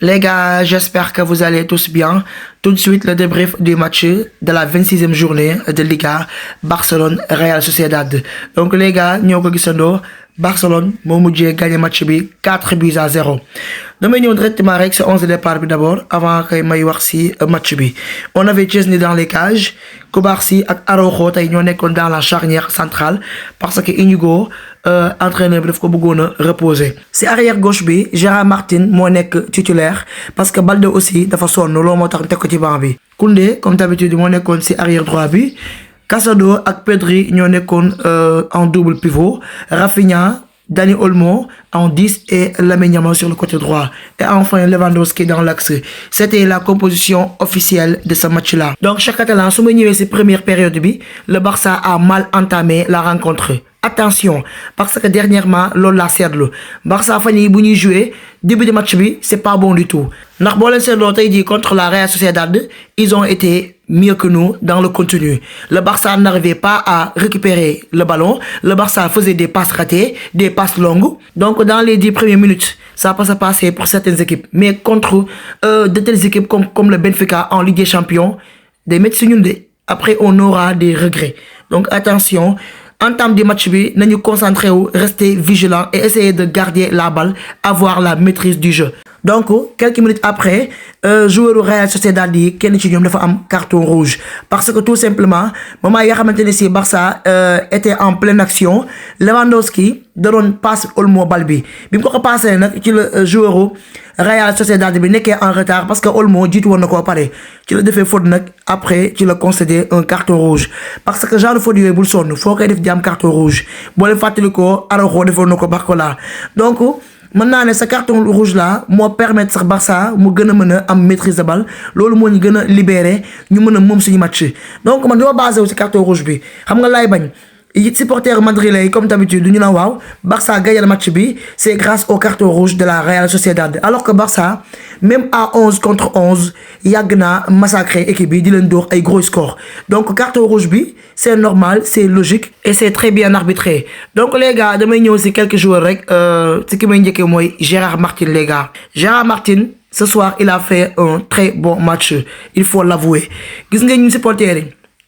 Les gars, j'espère que vous allez tous bien. Tout de suite, le débrief du match de la 26e journée de Liga Barcelone-Real Sociedad. Donc les gars, ñoo ko gisandoo Barcelone moo mujjee gagné match bi 4-0. damay ñëw directement rek sa 11 de départ bi d'abord avant que may wax ci match bi. On avait Chesney dans les cages, Cubarsí ak Araujo tey ñoo nekkoon dans la charnière centrale parce que Íñigo entraîneur bi daf ko bëggoon a reposer. ci arrière gauche bi Gérard Martin moo nekk titulaire parce que Balde aussi dafa sonn loolu moo tax ñu teg ko ci banc bi. Koundé comme d'habitude moo nekkoon ci arrière droit bi. Casado ak Pedri ñoo nekkoon en double pivot. Rafinha, Dani Olmo en 10 et Lamine Yamal sur le côté droit. Et enfin Lewandowski dans l'axe. C'était la composition officielle de ce match-là. Donc chaque Catalan, su ma ñëwee ci première période bi, le Barça a mal entamé la rencontre. Attention, parce que dernièrement, loolu laa seetlu Barça fan yi bu ñuy jouer début de match bi c'est pas bon du tout. ndax boo leen seetloo tey jii contre la Real Sociedad, ils ont été mieux que nous dans le contenu. Le Barça n'arrivait pas à récupérer le ballon. Le Barça faisait des passes ratées, des passes longues. Donc dans les 10 premières minutes, ça peut se passer pour certaines équipes. Mais contre de telles équipes comme le Benfica en Ligue des Champions, des matchs après on aura des regrets. Donc attention. Entame du match bi nañu concentré wu, rester vigilant et essayer de garder la balle, avoir la maîtrise du jeu. Donc quelques minutes après joueur Real Sociedad yi kenn ci ñoom dafa am carton rouge parce que tout simplement moment yi nga xamante ne si Barça était en pleine action, Lewandowski da doon passe Olmo bal bi mu ko passé nag ci la joueur Real Sociedad bi nekkee en retard parce que Olmo jiitu woon na koo pare ci la defee faute nag après ci la concédé un carton rouge parce que genre faute yooyu bul sonn foo koy def di am carton rouge boo leen fàttali ko Araujo defoon na ko Barcola. Donc mën naa ne sa carton rouge là moo permettre sax Barça mu gën a mën a am maîtrise de balle loolu moo ñu gën a libéré ñu mën a moom suñu match. Donc man dama basé wu ci carton rouge bi xam nga laay bañ supporters madrilènes comme d'habitude du ñu la waaw Barça gagné le match bi c'est grâce au carton rouge de la Real Sociedad alors que Barça même à 11 contre 11 yàgg naa massacré équipe bi di leen dóor ay gros score. Donc carton rouge bi c'est normal, c'est logique et c'est très bien arbitré. Donc les gars damay ñëw ci quelques joueurs rek ci ki may njëkkee mooy Gérard Martin. Les gars, Gérard Martin ce soir il a fait un très bon match, il faut l'avouer. Gis nga ñu supporters yi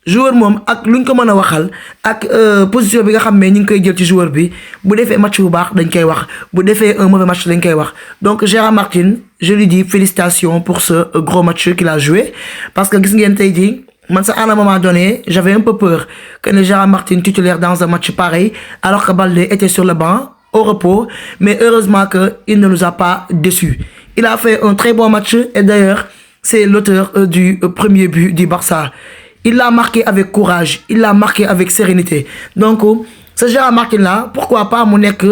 joueur moom ak luñ ko mën a waxal ak position bi nga xam ne ñu ngi koy jël ci joueur bi bu defee match bu baax dañ koy wax bu defee un mauvais match dañ koy wax. Donc Gérard Martin, je lui dis félicitations pour ce gros match qu'il a joué parce que gis ngeen tey jii man sax à un moment donné j'avais un peu peur que ne Gérard Martin titulaire dans un match pareil alors que Balde était sur le banc au repos, mais heureusement que il ne nous a pas déçus. Il a fait un très bon match et d'ailleurs c'est l'auteur du premier but du Barça. Il l'a marqué avec courage, il l'a marqué avec sérénité. Donc ce Gérard Martin là, pourquoi pas mu nekk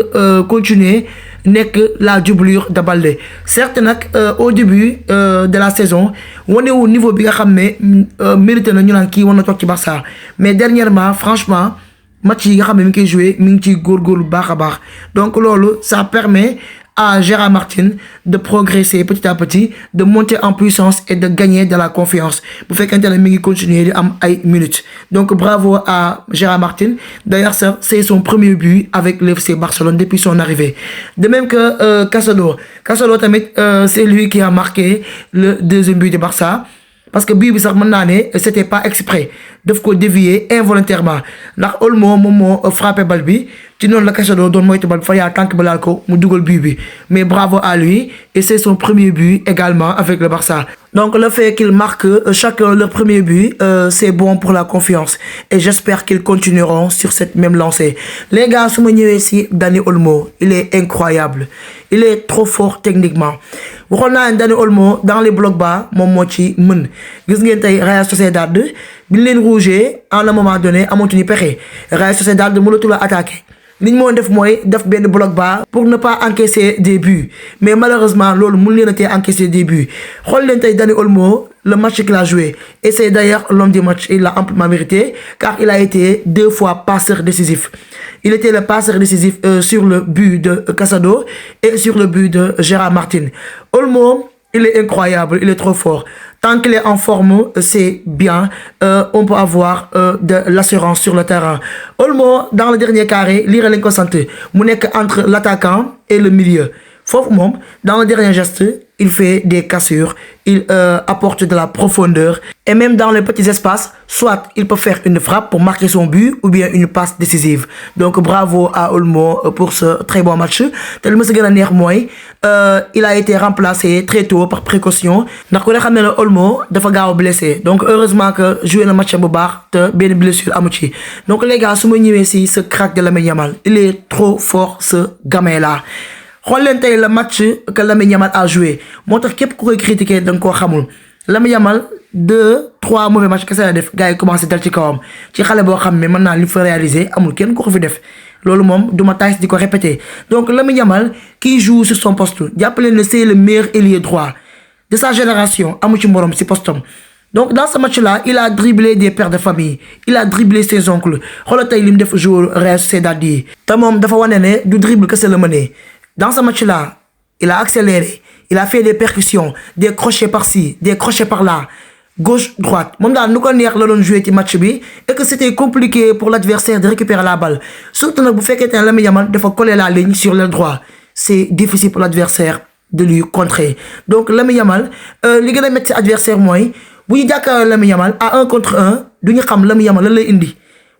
continuer nekk la doublure de Balde. Certes nag au début de la saison wane wu niveau bi nga xam ne mérité na ñu naan kii war na toog ci Barça mais dernièrement franchement match yi nga xam ne mi ngi koy joué mi ngi ciy góorgóorlu baax a baax. Donc loolu ça permet à Gérard Martin de progresser petit à petit, de monter en puissance et de gagner de la confiance. Bu fekkente ne mi ngi continuer di am ay minutes. Donc bravo à Gérard Martin. D'ailleurs ça c'est son premier but avec le FC Barcelone depuis son arrivée. De même que Casado. Casado tamit c'est lui qui a marqué le deuxième but de Barça. Parce que bii bi sax mën naa ne c'était pas exprès daf ko dévier involontairement ndax Olmo moom moo frappé bal bi ci noonu la Casado doon moytu bal bi fa yaa tànk ba laal ko mu dugal but bi mais bravo à lui et c'est son premier but également avec le Barça. Donc le fait qu'il marque chacun leur premier but c'est bon pour la confiance et j'espère qu'ils continueront sur cette même lancée. Les gars su ma ñëwee ci Dani Olmo, il est incroyable, il est trop fort techniquement. Waxoon naa ne Dani Olmo dans les blocs bas moom moo ci mën gis ngeen tey Real Sociedad bi ñu leen rouge à un moment donné amatuñu pexe Real Sociedad mënatul a attaquer li ñu mën def mooy def benn bloc bas pour ne pas encaisser des buts mais malheureusement loolu mën leen a tee encaisser des buts. Xool leen tey Dani Olmo le match qu'il a joué et c'est d'ailleurs l'homme du match, il l'a amplement mérité car il a été 2 fois passeur décisif. Il était le passeur décisif sur le but de Casado et sur le but de Gérard Martin. Olmo, il est incroyable, il est trop fort. Tant qu'il est en forme, c'est bien. On peut avoir de l'assurance sur le terrain. Olmo, dans le dernier carré, lire l'inconcentré. Mu nekk entre l'attaquant et le milieu. Fauve Mom, dans le dernier geste, il fait des cassures, il apporte de la profondeur et même dans les petits espaces, soit il peut faire une frappe pour marquer son but ou bien une passe décisive. Donc bravo à Olmo pour ce très bon match. Tellement ce gagné il a été remplacé très tôt par précaution. Donc on a le Olmo dafa blessé. Donc heureusement que jouer le match bu baax te ben blessure amu ci. Donc les gars, su ma ñëwé ci ce crack de Lamine Yamal, il est trop fort ce gamin là. Xool leen tey le match que Lamine Yamal a joué moo tax képp ku koy critiquer da nga koo xamul Lamine Yamal 2-3 mauvais matchs kese la def gars yi commencé dal ci kawam ci xale boo xam ne mën naa li fa réaliser amul kenn ku ko fi def loolu moom duma tays di ko répéter. Donc Lamine Yamal qui joue sur son poste jàppale ne c'est le meilleur ailier droit de sa génération amu ci morom ci postom. Donc dans ce match-là, il a dribblé des pères de famille, il a dribblé ses oncles. Xoolal tey lim def joueur Real Sociedad yi te moom dafa wane ne du dribble kese la mënee. Dans ce match-là, il a accéléré, il a fait des percussions, des crochets par-ci, des crochets par-là, gauche-droite. Moom daal nu ko neex la doon jouer ci match bi et que c'était compliqué pour l'adversaire de récupérer la balle. Surtout nag bu fekkee ne Lamine Yamal dafa coller la ligne sur l'aile droit. C'est difficile pour l'adversaire de lui contrer. Donc Lamine Yamal, li gën a métti adversaire mooy bu ñu jàkkaarloo Lamine Yamal à 1 contre 1 du ñu xam Lamine Yamal lan lay indi.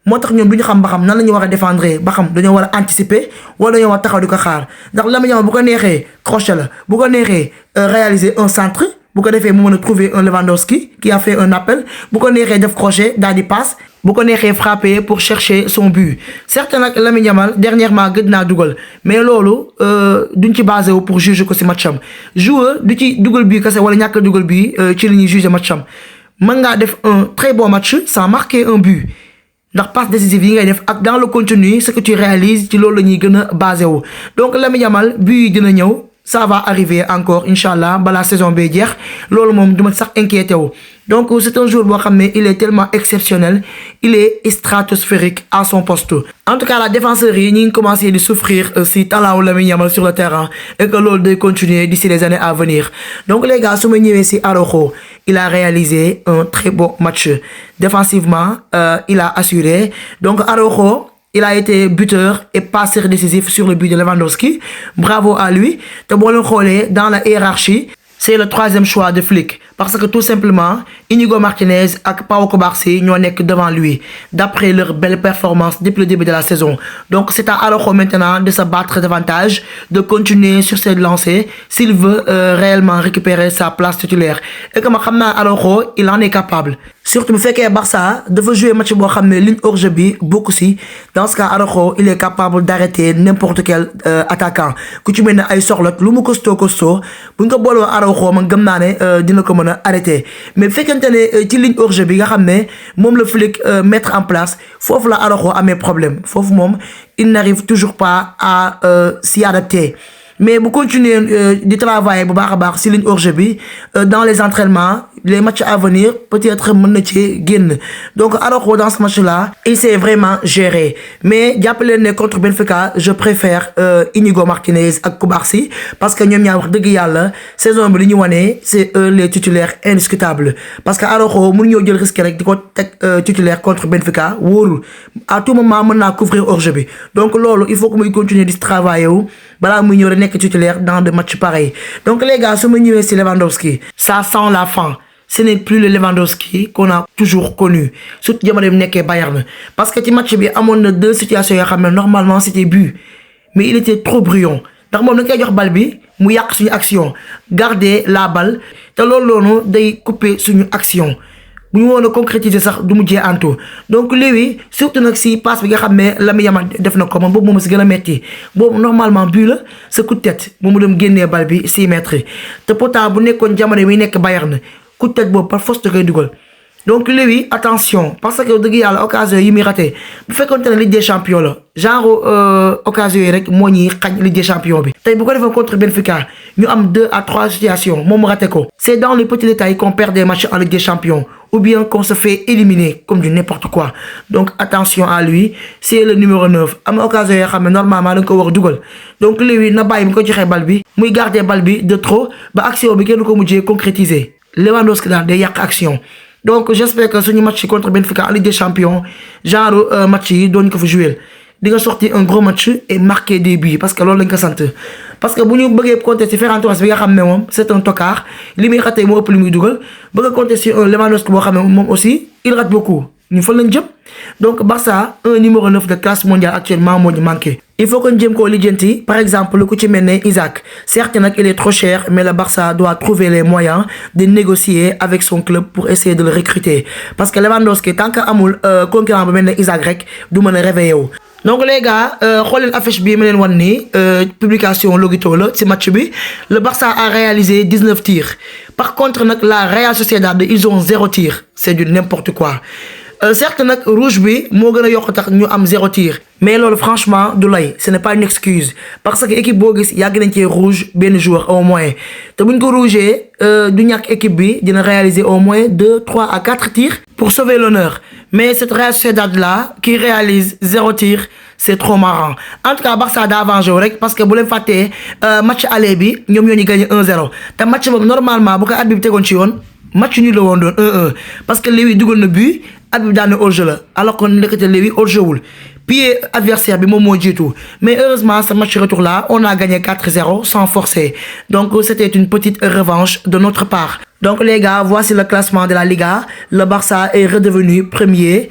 Moo tax ñoom du ñu xam ba xam nan la ñu war a défendre ba xam dañoo war a anticiper wala dañoo war a taxaw di ko xaar ndax Lamine Yamal bu ko neexee crochet la bu ko neexee réaliser un centre bu ko defee mu mën a trouver un Lewandowski qui a fait un appel bu ko neexee def crochet daal di passe bu ko neexee frapper pour chercher son but. Certes nag Lamine Yamal dernièrement gëj naa dugal mais loolu duñ ci basé wu pour juger ko ci matcham joueur du ci dugal bii kese wala ñàkk a dugal bii ci li ñuy juger matcham mën ngaa def un très bon match sans marquer un but. Ndax passe décisive yi ngay def ak dans le contenu ce que tu réalises ci loolu la ñuy gën a basé wu. Donc Lamine Yamal but yi dina ñëw ça va arriver encore inchallah balaa saison bee jeex loolu moom duma sax inquiété wu. Donc c'est un joueur boo xam ne il est tellement exceptionnel, il est stratosphérique à son poste. En tout cas la défenserie yi ñi ngi commencé di souffrir si talent Lamine Yamal sur le terrain et que loolu day continuer d'ici les années à venir. Donc les gars su ma ñëwee si Araujo, il a réalisé un très bon match. Défensivement, il a assuré. Donc Araujo, il a été buteur et passeur décisif sur le but de Lewandowski. Bravo à lui. Te boo leen xoolee dans la hiérarchie, c'est le 3e choix de Flick parce que tout simplement Inigo Martinez et Pau Cubarsí ñoo nekk devant lui d'après leur belle performance depuis le début de la saison. Donc c'est à Araujo maintenant de se battre davantage, de continuer sur cette lancée s'il veut réellement récupérer sa place titulaire. Et comme xam naa Araujo, il en est capable. Surtout bu fekkee Barça dafa jouer match boo xam ne ligne hors-jeu bi bokku ci. Dans ce cas Araujo, il est capable d'arrêter n'importe quel attaquant ku ci mel ne ay Sorloth lu mu costaud buñ ko booloo Araujo man gëm naa ne dina ko mën a arrêter. Mais bu fekkente ne ci ligne hors-jeu bi nga xam ne moom la Flick mettre en place foofu la Araujo amee problème foofu moom il n'arrive toujours pas à s'y adapter. Mais bu continuer di travailler bu baax a baax ci ligne hors-jeu bi dans les entraînements les matchs à venir peut-être mën na ci génn. Donc Araujo dans ce match-là il s'est vraiment géré mais jàppale ne contre Benfica je préfère Inigo Martinez ak Cubarsí parce que ñoom ñaar wax dëgg yàlla saison bi li ñu wane c'est eux les titulaires indiscutables parce que Araujo mënu ñoo jël risque rek di ko teg titulaire contre Benfica wóorul à tout moment mën naa couvrir hors-jeu bi. Donc loolu il faut que muy continuer di travailler wu balaa muy ñëw rek nekk titulaire dans des matchs pareils. Donc les gars su ma ñëwee ci Lewandowski ça sent la fin. Ce n'est plus le Lewandowski qu'on a toujours connu surtout jamono bi nekkee Bayern parce que ci match bi amoon na 2 situations yoo xam ne normalement c'était but mais il était trop brouillon ndax moom dañ koy jox balle bi mu yàq suñu action garder la balle te loolu noonu day couper suñu action bu ñu woon a concrétiser sax du mujjee antu. Donc léegi surtout nag si passe bi nga xam ne Lamine Yamal def na ko man boobu moom si gën a metti boobu normalement but la sa coup de tête moom mu dem génnee balle bi 6 mètres te pourtant bu nekkoon jamono yi nekk Bayern coup de tête boobu par force da koy dugal. Donc léegi attention parce que dëgg yàlla occasion yi muy raté bu fekkoonte ne Ligue des champions la genre occasion yi rek moo ñuy xañ Ligue des champions bi. tey bu ko defoon contre Benfica ñu am 2 à 3 situations moom mu raté ko. C'est dans les petits détails qu'on perd des matchs en Ligue des champions ou bien qu'on se fait éliminer comme du n'importe quoi. Donc attention à lui, c'est le numéro 9 am na occasion yoo xam ne normalement da nga ko war a dugal. Donc léegi na bàyyi bu ko joxee balle bi muy garder balle bi de trop ba action bi kenn ko mujjee concrétiser. Lewandowski daal day yàq action. Donc j'espère que suñu match contre Benfica en Ligue des champions genre match yi doon ko fa jouer di nga sortir un gros match et marquer des buts parce que loolu lañ ko sant parce que bu ñu bëggee compter ci Ferran Torres bi nga xam ne moom c'est un tocard li muy xatee moo ëpp li muy dugal bëgg a compter ci un Lewandowski boo xam ne moom aussi il rate beaucoup ñu fa lañ jëm donc Barça un numéro 9 de classe mondiale actuellement moo ñu manqué. Il faut que ñu jëm koo lijjanti par exemple ku ci mel ne Isaac certes nag il est trop cher mais le Barça doit trouver les moyens de négocier avec son club pour essayer de le recruter parce que Lewandowski tant que amul concurrent bu mel ne Isaac rek du mën a réveiller wu. Donc les gars xool leen affiche bii ma leen wan nii publication Logito la ci match bi le Barça a réalisé 19 tirs par contre nag la Real Sociedad ils ont 0 tir c'est du n'importe quoi. Certes nag rouge bi moo gën a yokk tax ñu am 0 tir mais loolu franchement du lay ce n'est pas une excuse parce que équipe boo gis yàgg nañ ci rouge benn joueur au moins te buñ ko rougee du ñàkk équipe bi dina réaliser au moins 2, 3 à 4 tirs pour sauver l'honneur mais cette Real Sociedad là qui réalise 0 tir c'est trop marrant en tout cas Barça daa avancé rek parce que bu leen fàttee match aller bi ñoom ñoo ñu gagné 1-0 te match boobu normalement bu ko at bi tegoon ci yoon match nul la woon doon 1-1 parce que Léwi dugal na but at bi daane hors-jeu la alors que ndekete Léwi hors-jeu wul pied adversaire bi moom moo jiitu mais heureusement ce match retour là on a gagné 4-0 sans forcer donc c'était une petite revanche de notre part. Donc les gars, voici le classement de la Liga. Le Barça est redevenu premier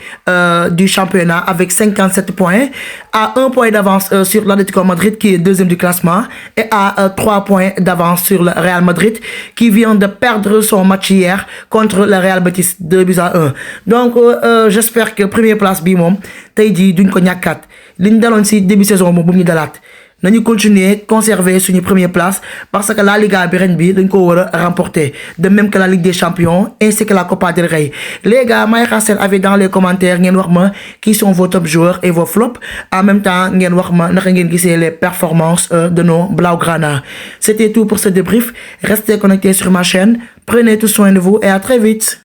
du championnat avec 57 points, à 1 point d'avance sur l'Atlético Madrid qui est deuxième du classement et à 3 points d'avance sur le Real Madrid qui vient de perdre son match hier contre le Real Betis 2-1. Donc j'espère que première place bi moom tey jii duñ ko ñàkkaat liñ daloon ci début saison moom bu ñu dalaat. Nañu continuer conserver suñu première place parce que la Liga bi ren bi dañ ko war a remporter de même que la Ligue des Champions ainsi que la Copa del Rey. Les gars may xaar seen avis dans les commentaires ngeen wax ma qui sont vos top joueurs et vos flops en même temps ngeen wax ma naka ngeen gisee les performances de nos Blaugrana. C'était tout pour ce débrief. Restez connectés sur ma chaîne. Prenez tout soin de vous et à très vite.